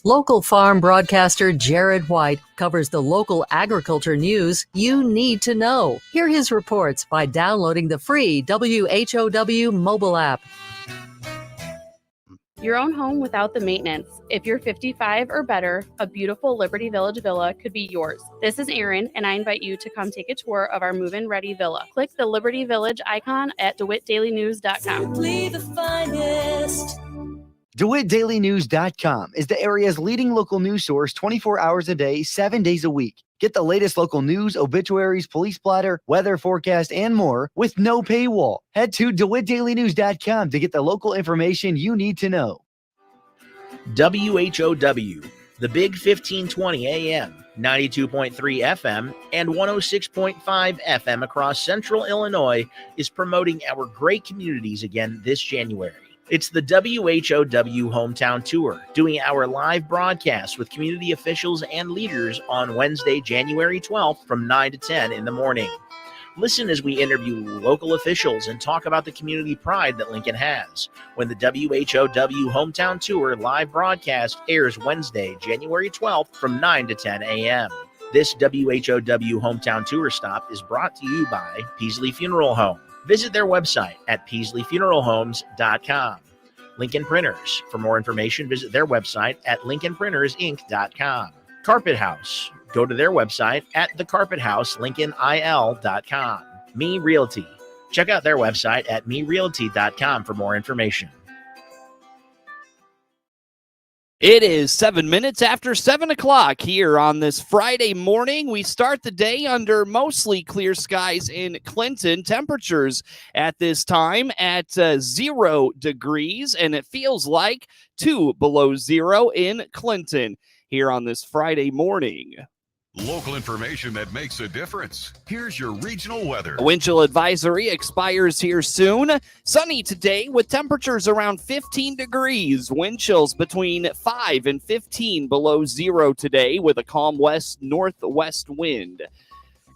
Local farm broadcaster Jared White covers the local agriculture news you need to know. Hear his reports by downloading the free WHOW mobile app. Your own home without the maintenance. If you're 55 or better, a beautiful Liberty Village villa could be yours. This is Erin, and I invite you to come take a tour of our move-in ready villa. Click the Liberty Village icon at DeWittDailyNews.com. Simply the finest. DeWittDailyNews.com is the area's leading local news source 24 hours a day, 7 days a week. Get the latest local news, obituaries, police blotter, weather forecast, and more with no paywall. Head to DeWittDailyNews.com to get the local information you need to know. WHOW, the Big 1520 AM, 92.3 FM, and 106.5 FM across central Illinois is promoting our great communities again this January. It's the WHOW Hometown Tour, doing our live broadcast with community officials and leaders on Wednesday, January 12th from 9 to 10 in the morning. Listen as we interview local officials and talk about the community pride that Lincoln has when the WHOW Hometown Tour live broadcast airs Wednesday, January 12th from 9 to 10 a.m. This WHOW Hometown Tour stop is brought to you by Peasley Funeral Home. Visit their website at PeasleyFuneralHomes.com. Lincoln Printers. For more information, visit their website at LincolnPrintersInc.com. Carpet House. Go to their website at thecarpethouselincolnil.com. Me Realty. Check out their website at merealty.com for more information. It is 7 minutes after 7 o'clock here on this Friday morning. We start the day under mostly clear skies in Clinton. Temperatures at this time at 0 degrees, and it feels like 2 below zero in Clinton here on this Friday morning. Local information that makes a difference. Here's your regional weather. A wind chill advisory expires here soon. Sunny today with temperatures around 15 degrees. Wind chills between 5 and 15 below zero today with a calm west-northwest wind.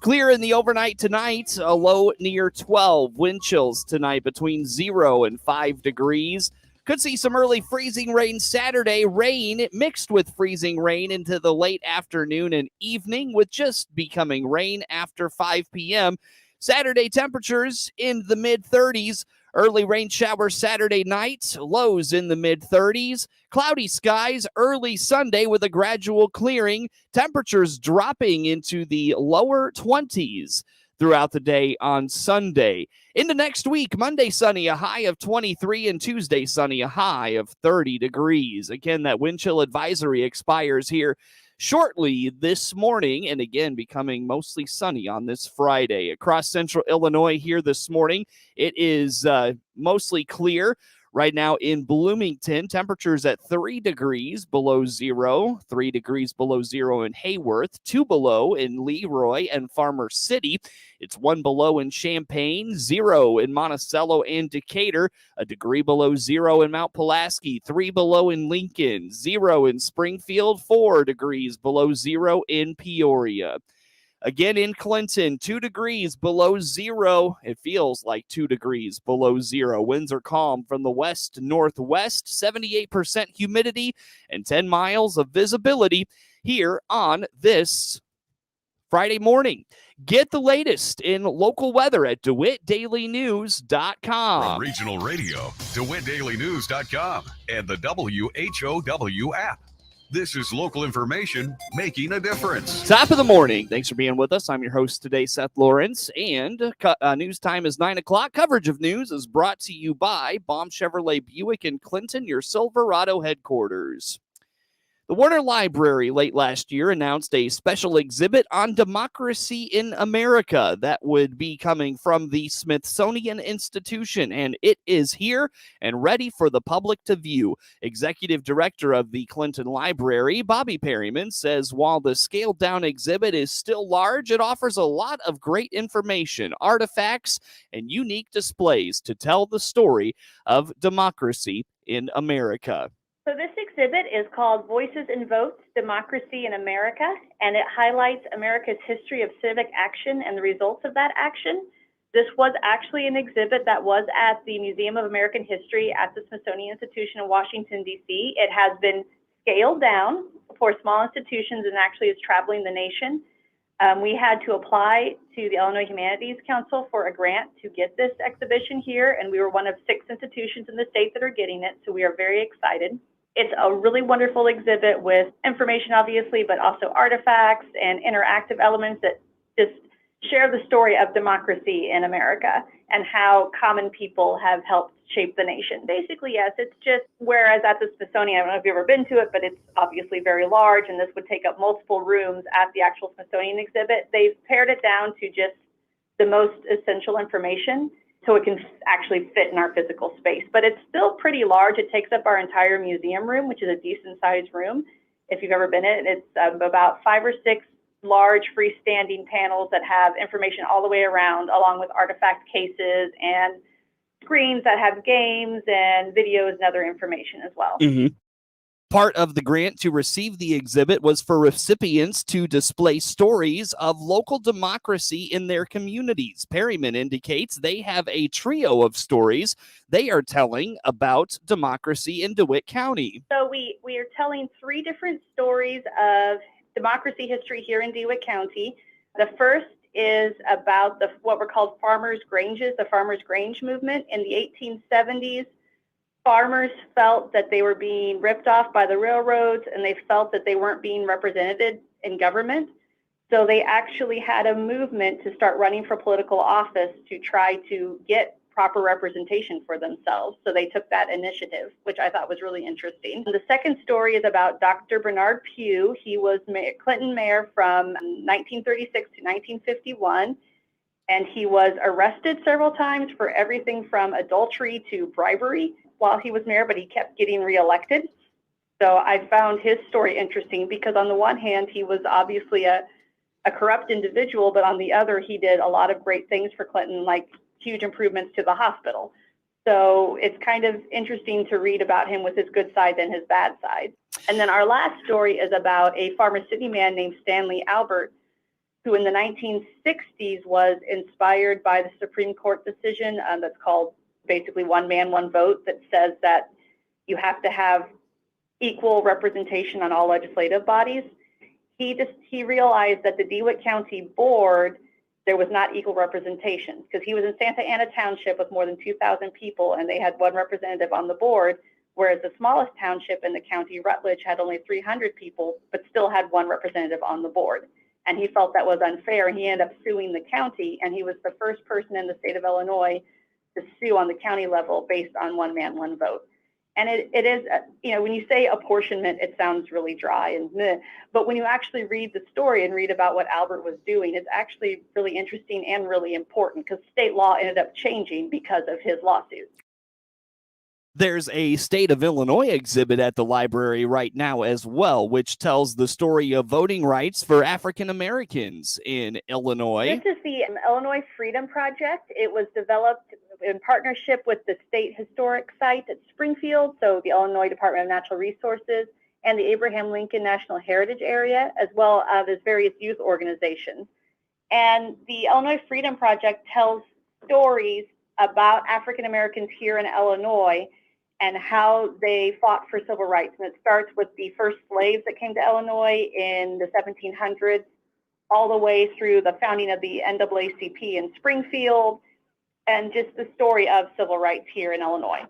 Clear in the overnight tonight, a low near 12. Wind chills tonight between 0 and 5 degrees. Could see some early freezing rain Saturday. Rain mixed with freezing rain into the late afternoon and evening, with just becoming rain after 5 p.m. Saturday temperatures in the mid-30s. Early rain showers Saturday night. Lows in the mid-30s. Cloudy skies early Sunday with a gradual clearing. Temperatures dropping into the lower 20s throughout the day on Sunday. Into next week, Monday sunny, a high of 23, and Tuesday sunny, a high of 30 degrees. Again, that wind chill advisory expires here shortly this morning, and again, becoming mostly sunny on this Friday. Across central Illinois here this morning, it is mostly clear. Right now in Bloomington, temperatures at 3 degrees below zero, 3 degrees below zero in Hayworth, 2 below in Leroy and Farmer City. It's 1 below in Champaign, 0 in Monticello and Decatur, a degree below zero in Mount Pulaski, 3 below in Lincoln, 0 in Springfield, 4 degrees below zero in Peoria. Again, in Clinton, 2 degrees below zero. It feels like 2 degrees below zero. Winds are calm from the west-northwest, 78% humidity, and 10 miles of visibility here on this Friday morning. Get the latest in local weather at DeWittDailyNews.com. From regional radio, DeWittDailyNews.com, and the WHOW app. This is local information making a difference. Top of the morning. Thanks for being with us. I'm your host today, Seth Lawrence, and news time is 9 o'clock. Coverage of news is brought to you by Baum Chevrolet Buick in Clinton, your Silverado headquarters. The Warner Library late last year announced a special exhibit on democracy in America that would be coming from the Smithsonian Institution, and it is here and ready for the public to view. Executive Director of the Clinton Library, Bobby Perryman, says while the scaled-down exhibit is still large, it offers a lot of great information, artifacts, and unique displays to tell the story of democracy in America. So this exhibit is called Voices and Votes, Democracy in America, and it highlights America's history of civic action and the results of that action. This was actually an exhibit that was at the Museum of American History at the Smithsonian Institution in Washington, D.C. It has been scaled down for small institutions and actually is traveling the nation. We had to apply to the Illinois Humanities Council for a grant to get this exhibition here, and we were one of 6 institutions in the state that are getting it, so we are very excited. It's a really wonderful exhibit with information, obviously, but also artifacts and interactive elements that just share the story of democracy in America and how common people have helped shape the nation. Basically, yes, it's just, whereas at the Smithsonian, I don't know if you've ever been to it, but it's obviously very large, and this would take up multiple rooms at the actual Smithsonian exhibit. They've pared it down to just the most essential information so it can actually fit in our physical space. But it's still pretty large. It takes up our entire museum room, which is a decent-sized room. If you've ever been in it, it's about 5 or 6 large freestanding panels that have information all the way around, along with artifact cases and screens that have games and videos and other information as well. Part of the grant to receive the exhibit was for recipients to display stories of local democracy in their communities. Perryman indicates they have a trio of stories they are telling about democracy in DeWitt County. So we are telling 3 different stories of democracy history here in DeWitt County. The first is about what were called farmers' Granges, the farmers' Grange movement in the 1870s. Farmers felt that they were being ripped off by the railroads, and they felt that they weren't being represented in government. So they actually had a movement to start running for political office to try to get proper representation for themselves. So they took that initiative, which I thought was really interesting. The second story is about Dr. Bernard Pugh. He was Clinton mayor from 1936 to 1951, and he was arrested several times for everything from adultery to bribery while he was mayor, but he kept getting reelected. So I found his story interesting because on the one hand, he was obviously a corrupt individual, but on the other, he did a lot of great things for Clinton, like huge improvements to the hospital. So it's kind of interesting to read about him with his good side and his bad side. And then our last story is about a Farmer City man named Stanley Albert, who in the 1960s was inspired by the Supreme Court decision that's called basically one man, one vote, that says that you have to have equal representation on all legislative bodies. He realized that the DeWitt County Board, there was not equal representation because he was in Santa Ana Township with more than 2,000 people, and they had 1 representative on the board, whereas the smallest township in the county, Rutledge, had only 300 people, but still had 1 representative on the board. And he felt that was unfair, and he ended up suing the county, and he was the first person in the state of Illinois to sue on the county level based on one man, one vote. And it is, when you say apportionment, it sounds really dry and meh, but when you actually read the story and read about what Albert was doing, it's actually really interesting and really important because state law ended up changing because of his lawsuit. There's a State of Illinois exhibit at the library right now as well, which tells the story of voting rights for African Americans in Illinois. This is the Illinois Freedom Project. It was developed in partnership with the State Historic Site at Springfield, so the Illinois Department of Natural Resources, and the Abraham Lincoln National Heritage Area, as well as various youth organizations. And the Illinois Freedom Project tells stories about African Americans here in Illinois and how they fought for civil rights. And it starts with the first slaves that came to Illinois in the 1700s, all the way through the founding of the NAACP in Springfield, and just the story of civil rights here in Illinois.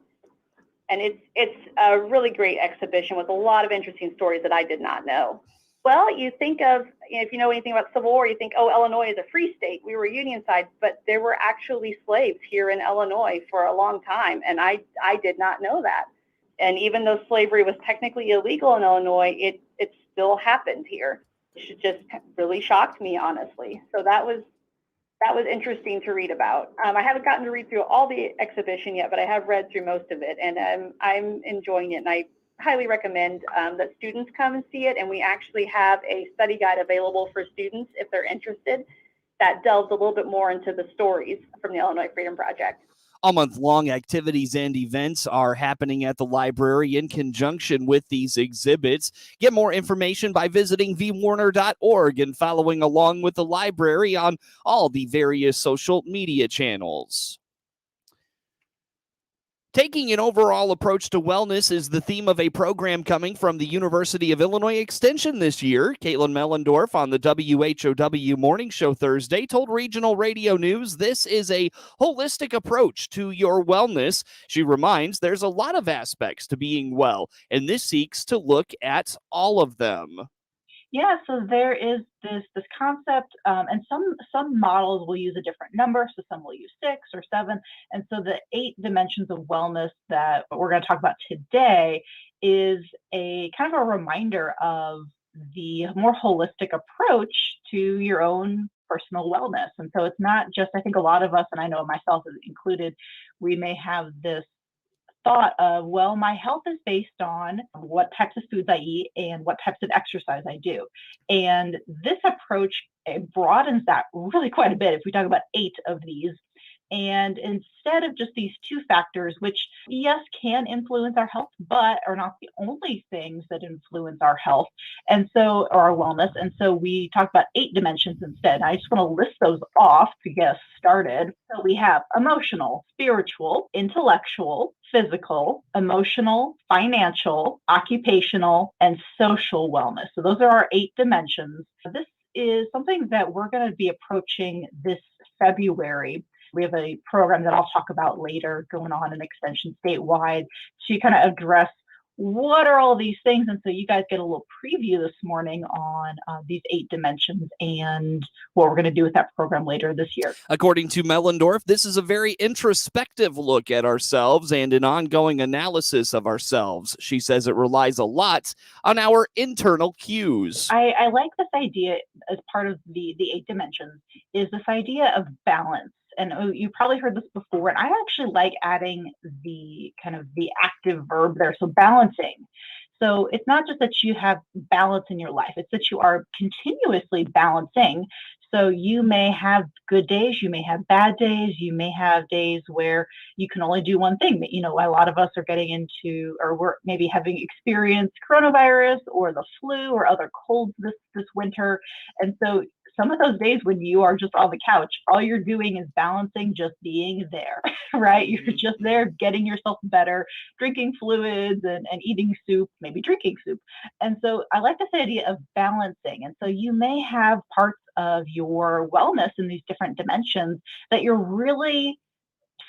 And it's a really great exhibition with a lot of interesting stories that I did not know. Well, you think of, if you know anything about Civil War, you think, oh, Illinois is a free state. We were Union side, but there were actually slaves here in Illinois for a long time, and I did not know that. And even though slavery was technically illegal in Illinois, it still happened here. It just really shocked me, honestly. So that was interesting to read about. I haven't gotten to read through all the exhibition yet, but I have read through most of it, and I'm enjoying it, and I highly recommend that students come and see it. And we actually have a study guide available for students if they're interested that delves a little bit more into the stories from the Illinois Freedom Project. All month long activities and events are happening at the library in conjunction with these exhibits. Get more information by visiting vwarner.org and following along with the library on all the various social media channels. Taking an overall approach to wellness is the theme of a program coming from the University of Illinois Extension this year. Caitlin Mellendorf on the WHOW Morning Show Thursday told Regional Radio News this is a holistic approach to your wellness. She reminds there's a lot of aspects to being well, and this seeks to look at all of them. Yeah, so there is this concept, and some models will use a different number. So some will use 6 or 7, and so the 8 dimensions of wellness that we're going to talk about today is a kind of a reminder of the more holistic approach to your own personal wellness. And so it's not just, I think a lot of us, and I know myself included, we may have this thought of, well, my health is based on what types of foods I eat and what types of exercise I do. And this approach broadens that really quite a bit if we talk about 8 of these. And instead of just these 2 factors, which yes, can influence our health, but are not the only things that influence our health and so or our wellness. And so we talk about 8 dimensions instead. I just want to list those off to get us started. So we have emotional, spiritual, intellectual, physical, emotional, financial, occupational, and social wellness. So those are our 8 dimensions. This is something that we're going to be approaching this February. We have a program that I'll talk about later going on in Extension statewide to kind of address what are all these things. And so you guys get a little preview this morning on these 8 dimensions and what we're going to do with that program later this year. According to Mellendorf, this is a very introspective look at ourselves and an ongoing analysis of ourselves. She says it relies a lot on our internal cues. I like this idea as part of the 8 dimensions is this idea of balance. And you probably heard this before, and I actually like adding the kind of the active verb there. So balancing. So it's not just that you have balance in your life, it's that you are continuously balancing. So you may have good days, you may have bad days, you may have days where you can only do one thing. You know, a lot of us are getting into, or we're maybe having experienced coronavirus or the flu or other colds this winter. And so some of those days when you are just on the couch, all you're doing is balancing just being there, right? You're just there getting yourself better, drinking fluids and eating soup, maybe drinking soup. And so I like this idea of balancing. And so you may have parts of your wellness in these different dimensions that you're really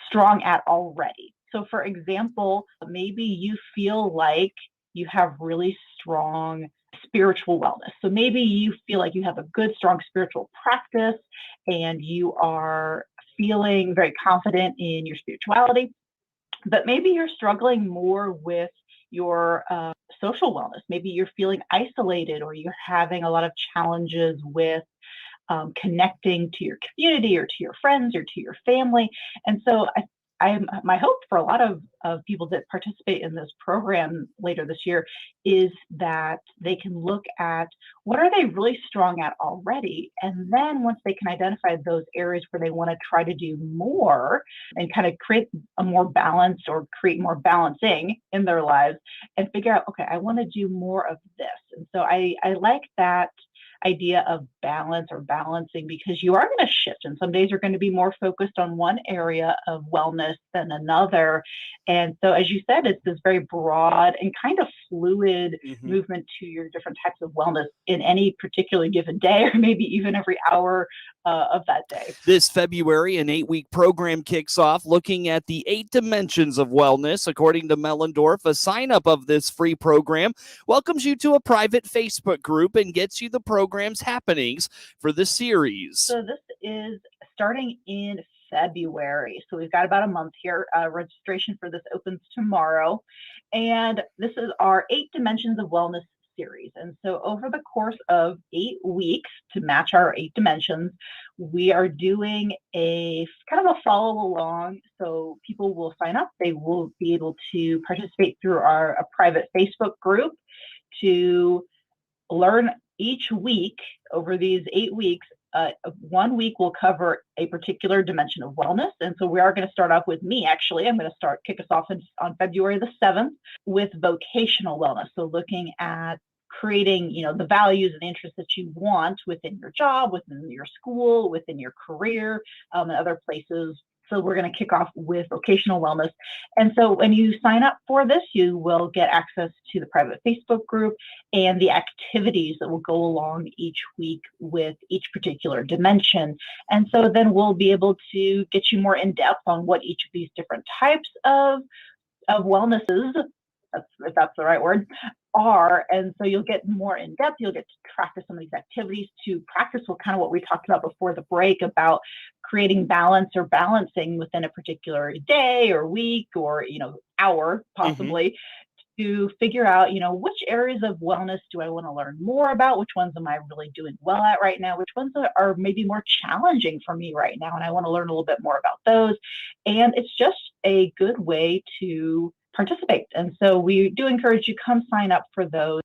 strong at already. So for example, maybe you feel like you have really strong spiritual wellness. So maybe you feel like you have a good, strong spiritual practice and you are feeling very confident in your spirituality, but maybe you're struggling more with your social wellness. Maybe you're feeling isolated or you're having a lot of challenges with connecting to your community or to your friends or to your family. And so my hope for a lot of people that participate in this program later this year is that they can look at what are they really strong at already. And then once they can identify those areas where they want to try to do more and kind of create a more balance or create more balancing in their lives and figure out, okay, I want to do more of this. And so I like that idea of balance or balancing because you are going to shift and some days you're going to be more focused on one area of wellness than another. And so as you said, it's this very broad and kind of fluid movement to your different types of wellness in any particular given day or maybe even every hour of that day. This February, an 8-week program kicks off looking at the 8 dimensions of wellness. According to Mellendorf, a sign-up of this free program welcomes you to a private Facebook group and gets you the program's happenings for the series. So this is starting in February. So we've got about a month here. Registration for this opens tomorrow. And this is our 8 Dimensions of Wellness series. And so over the course of 8 weeks to match our 8 dimensions, we are doing a kind of a follow along. So people will sign up. They will be able to participate through a private Facebook group to learn each week over these 8 weeks. 1 week will cover a particular dimension of wellness. And so we are going to start off with me, actually. I'm going to kick us off on February the 7th with vocational wellness. So looking at creating, the values and interests that you want within your job, within your school, within your career, and other places So we're going to kick off with Vocational Wellness. And so when you sign up for this, you will get access to the private Facebook group and the activities that will go along each week with each particular dimension. And so then we'll be able to get you more in depth on what each of these different types of wellnesses, if that's the right word, are. And so you'll get more in depth. You'll get to practice some of these activities, to practice what we talked about before the break about creating balance or balancing within a particular day or week or, hour possibly, to figure out, which areas of wellness do I want to learn more about? Which ones am I really doing well at right now? Which ones are maybe more challenging for me right now? And I want to learn a little bit more about those. And it's just a good way to participate. And so we do encourage you, come sign up for those.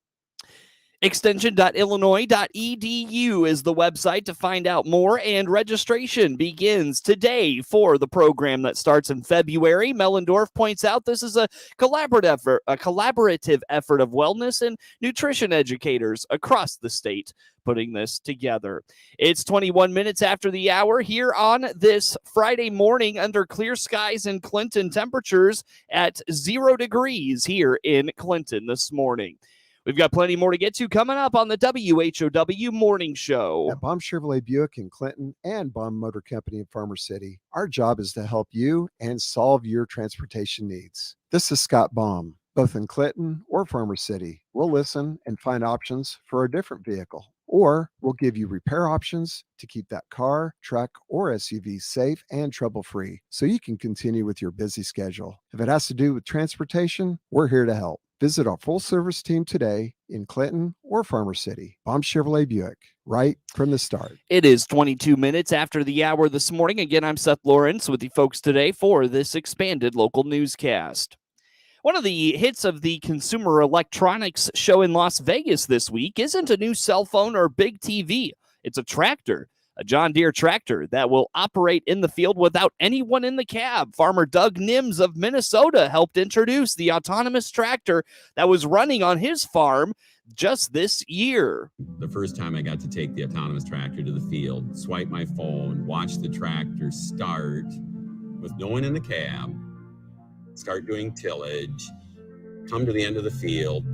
Extension.illinois.edu is the website to find out more, and registration begins today for the program that starts in February. Mellendorf points out this is a collaborative effort of wellness and nutrition educators across the state putting this together. It's 21 minutes after the hour here on this Friday morning under clear skies in Clinton, temperatures at 0 degrees here in Clinton this morning. We've got plenty more to get to coming up on the WHOW Morning Show. At Baum Chevrolet Buick in Clinton and Baum Motor Company in Farmer City, our job is to help you and solve your transportation needs. This is Scott Baum. Both in Clinton or Farmer City, we'll listen and find options for a different vehicle. Or we'll give you repair options to keep that car, truck, or SUV safe and trouble-free so you can continue with your busy schedule. If it has to do with transportation, we're here to help. Visit our full-service team today in Clinton or Farmer City. Baum Chevrolet Buick, right from the start. It is 22 minutes after the hour this morning. Again, I'm Seth Lawrence with you folks today for this expanded local newscast. One of the hits of the Consumer Electronics Show in Las Vegas this week isn't a new cell phone or big TV. It's a tractor. A John Deere tractor that will operate in the field without anyone in the cab. Farmer Doug Nims of Minnesota helped introduce the autonomous tractor that was running on his farm just this year. The first time I got to take the autonomous tractor to the field, swipe my phone, watch the tractor start with no one in the cab, start doing tillage, come to the end of the field,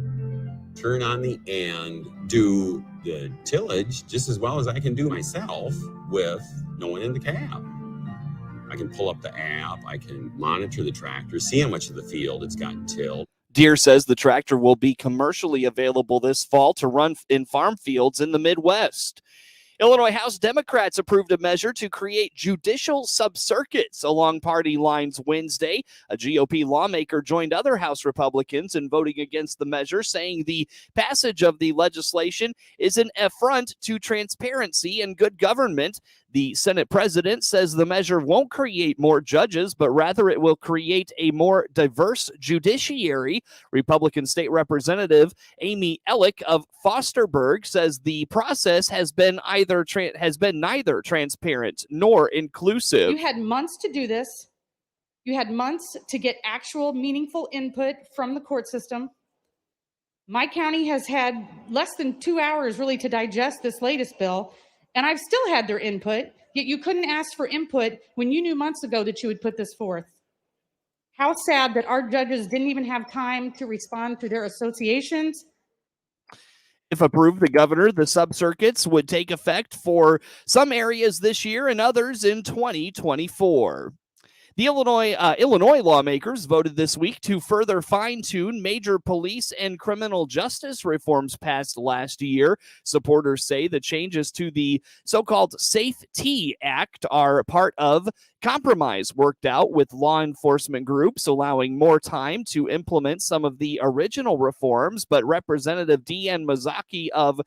turn on the end, do the tillage just as well as I can do myself with no one in the cab. I can pull up the app, I can monitor the tractor, see how much of the field it's gotten tilled. Deere says the tractor will be commercially available this fall to run in farm fields in the Midwest. Illinois House Democrats approved a measure to create judicial subcircuits along party lines Wednesday. A GOP lawmaker joined other House Republicans in voting against the measure, saying the passage of the legislation is an affront to transparency and good government. The Senate president says the measure won't create more judges, but rather it will create a more diverse judiciary. Republican State Representative Amy Ellick of Fosterburg says the process has been neither transparent nor inclusive. You had months to do this. You had months to get actual meaningful input from the court system. My county has had less than 2 hours really to digest this latest bill. And I've still had their input, yet you couldn't ask for input when you knew months ago that you would put this forth. How sad that our judges didn't even have time to respond to their associations. If approved, the governor, the subcircuits would take effect for some areas this year and others in 2024. The Illinois lawmakers voted this week to further fine-tune major police and criminal justice reforms passed last year. Supporters say the changes to the so-called SAFE-T Act are part of compromise worked out with law enforcement groups, allowing more time to implement some of the original reforms. But Representative Deanne Mazzocchi of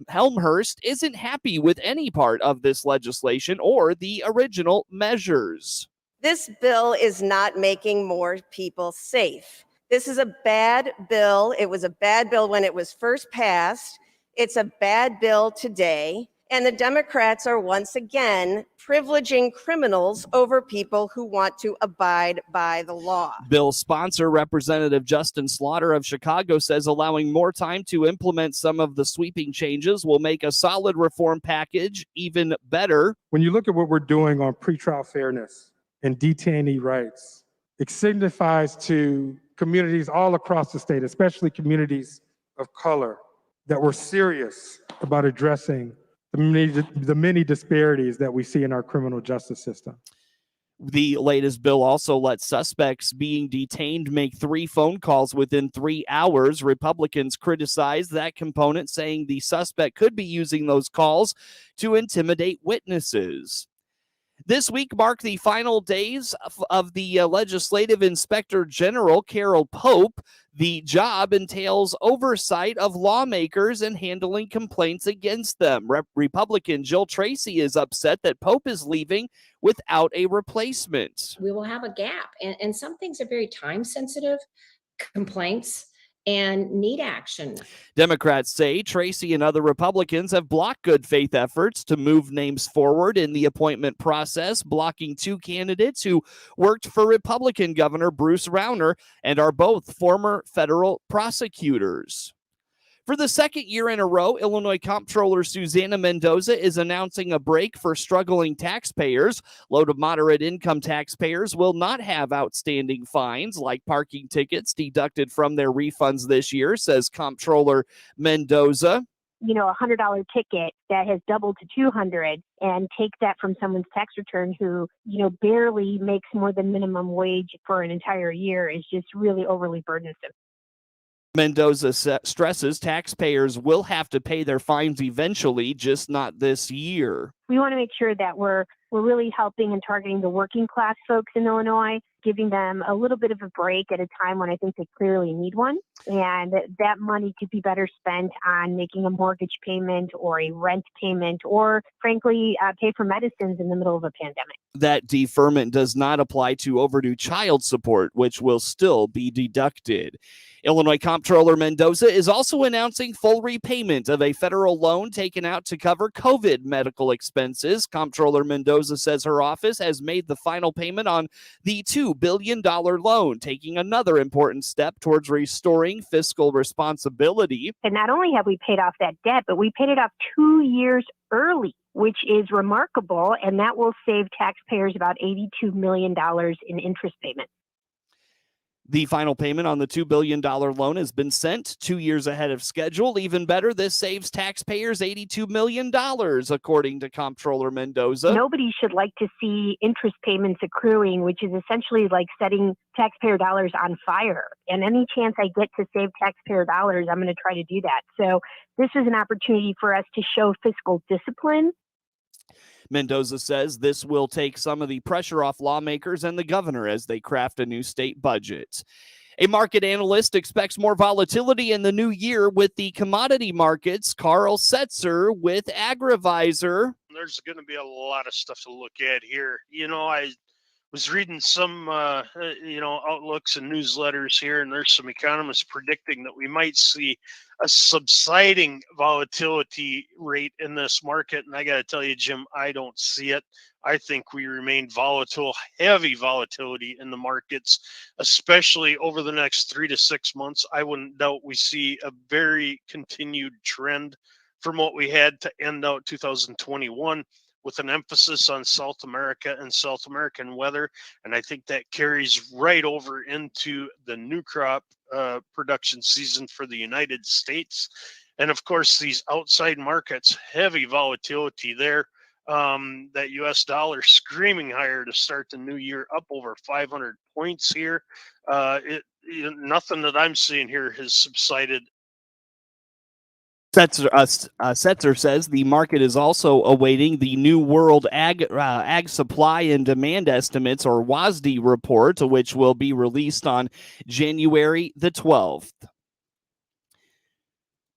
Elmhurst isn't happy with any part of this legislation or the original measures. This bill is not making more people safe. This is a bad bill. It was a bad bill when it was first passed. It's a bad bill today. And the Democrats are once again privileging criminals over people who want to abide by the law. Bill sponsor Representative Justin Slaughter of Chicago says allowing more time to implement some of the sweeping changes will make a solid reform package even better. When you look at what we're doing on pretrial fairness, and detainee rights. It signifies to communities all across the state, especially communities of color, that we're serious about addressing the many disparities that we see in our criminal justice system. The latest bill also lets suspects being detained make 3 phone calls within 3 hours. Republicans criticize that component, saying the suspect could be using those calls to intimidate witnesses. This week marked the final days of the Legislative Inspector General, Carol Pope. The job entails oversight of lawmakers and handling complaints against them. Republican Jill Tracy is upset that Pope is leaving without a replacement. We will have a gap, and some things are very time-sensitive complaints and need action. Democrats say Tracy and other Republicans have blocked good faith efforts to move names forward in the appointment process, blocking 2 candidates who worked for Republican Governor Bruce Rauner and are both former federal prosecutors. For the second year in a row, Illinois Comptroller Susana Mendoza is announcing a break for struggling taxpayers. Low to moderate income taxpayers will not have outstanding fines like parking tickets deducted from their refunds this year, says Comptroller Mendoza. You know, a $100 ticket that has doubled to $200 and take that from someone's tax return who, you know, barely makes more than minimum wage for an entire year is just really overly burdensome. Mendoza stresses taxpayers will have to pay their fines eventually, just not this year. We want to make sure that we're really helping and targeting the working class folks in Illinois, giving them a little bit of a break at a time when I think they clearly need one. And that money could be better spent on making a mortgage payment or a rent payment or, frankly, pay for medicines in the middle of a pandemic. That deferment does not apply to overdue child support, which will still be deducted. Illinois Comptroller Mendoza is also announcing full repayment of a federal loan taken out to cover COVID medical expenses. Comptroller Mendoza says her office has made the final payment on the $2 billion loan, taking another important step towards restoring fiscal responsibility. And not only have we paid off that debt, but we paid it off 2 years early, which is remarkable, and that will save taxpayers about $82 million in interest payments. The final payment on the $2 billion loan has been sent 2 years ahead of schedule. Even better, this saves taxpayers $82 million, according to Comptroller Mendoza. Nobody should like to see interest payments accruing, which is essentially like setting taxpayer dollars on fire. And any chance I get to save taxpayer dollars, I'm going to try to do that. So this is an opportunity for us to show fiscal discipline. Mendoza says this will take some of the pressure off lawmakers and the governor as they craft a new state budget. A market analyst expects more volatility in the new year with the commodity markets. Carl Setzer with AgriVisor. There's going to be a lot of stuff to look at here. You know, I was reading some, outlooks and newsletters here, and there's some economists predicting that we might see a subsiding volatility rate in this market. And I got to tell you, Jim, I don't see it. I think we remain volatile, heavy volatility in the markets, especially over the next 3 to 6 months. I wouldn't doubt we see a very continued trend from what we had to end out 2021. With an emphasis on South America and South American weather. And I think that carries right over into the new crop production season for the United States. And of course, these outside markets, heavy volatility there. That US dollar screaming higher to start the new year, up over 500 points here. Nothing that I'm seeing here has subsided. Setzer says the market is also awaiting the new World Ag Supply and Demand Estimates, or WASDE report, which will be released on January the 12th.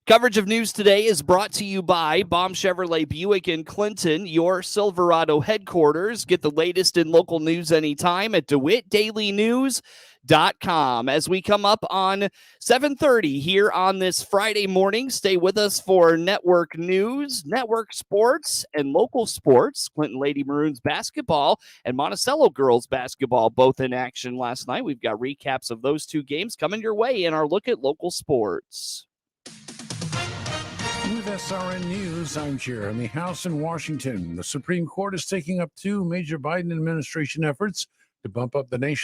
Coverage of news today is brought to you by Baum Chevrolet Buick in Clinton, your Silverado headquarters. Get the latest in local news anytime at DeWittDailyNews.com. As we come up on 7:30 here on this Friday morning, stay with us for network news, network sports, and local sports. Clinton Lady Maroons basketball and Monticello girls basketball both in action last night. We've got recaps of those two games coming your way in our look at local sports. With SRN News, I'm Jeremy House in Washington. The Supreme Court is taking up two major Biden administration efforts to bump up the nation's